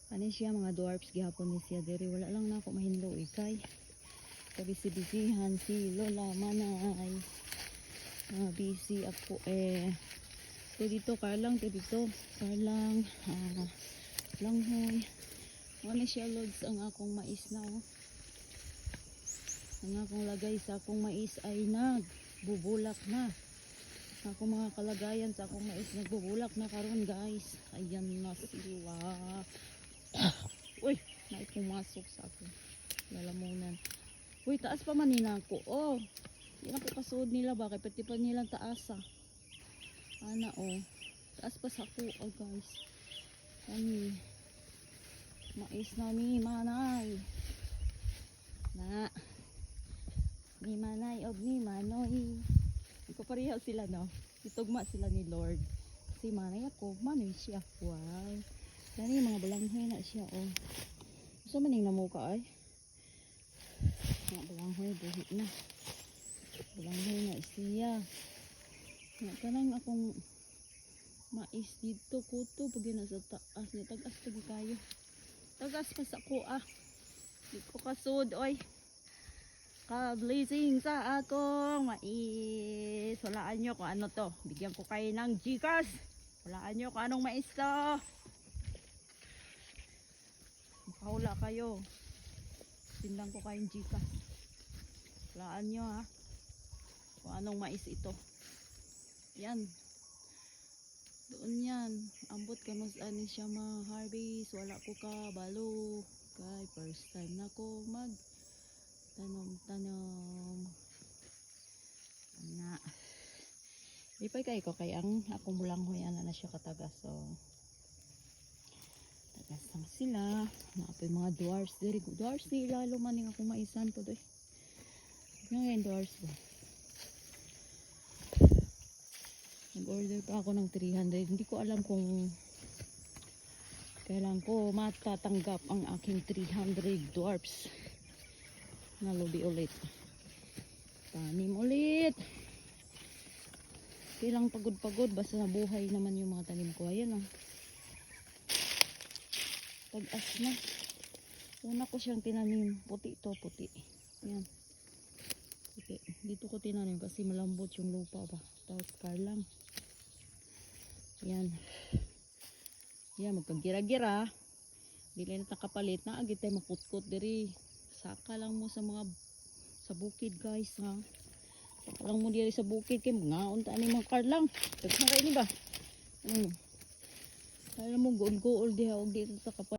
Ano siya mga dwarfs gihapon ni siya diri wala lang na ako mahinlo kay kabisi-bisihan si Lola Manay. Busy ako dito Karlang Karlang langhoy. Ano siya loads ang akong mais na ang akong lagay sa akong mais ay nagbubulak na. Ako mga kalagayan sa akong mais nagbubulak na karon guys. Ayan na sila. Uy, may pumasok sa akin. Lalamunan. Uy, taas pa man nila ako. Oh, hindi na ko kasuod nila ba? Kaya pati pa nilang taasa. Ana taas pa sa ako guys. Ani. Mais na ni Manay. Na. Ni Manay og ni Manoy. Iko pareha sila no. Itugma sila ni Lord. Si Manay ako, Manoy siya. Wow. Dani mga balanghoy na siya Gusto man ning namuka ay. Mga balanghoy buhi na. Balanghoy na siya. Kanang akong mais dito kuto pag nasa taas ni tagas pagi kayo. Tagas pa sa ko Di ko kasud oy. Ka-blazing sa akong mais. Walaan nyo kung ano to. Bigyan ko kayo ng Gcash. Walaan nyo kung anong mais to. Makahula kayo. Tindang ko kayong Gcash. Walaan nyo kung anong mais ito. Yan. Doon yan. Ambot ka mas ani siya ma-harvest. Wala ko ka balo. Kay first time na ko mag tanom na lipay kay ko kay ang akong bulanghoy ana na siya katagas tagas lang sila naapay mga dwarfs diri dwarfs di lalo man ning akong maisan po doy ngayon dwarfs ba nag-order pa ako ng 300 hindi ko alam kung kailan ko matatanggap ang aking 300 dwarfs na lubi ulit tanim ulit kailang pagod basta nabuhay naman yung mga tanim ko ayan tag-as na una ko siyang tinanim puti yan puti dito ko tinanim kasi malambot yung lupa ba tapos Karlang yan magkagira-gira dili na nakapalit na agit tayo makutkot diri saka lang mo sa bukid guys saka lang mo diri sa bukid kay mga unta ni mga Karlang daghan kay ni ba alam mo gool diha og dito sa kapal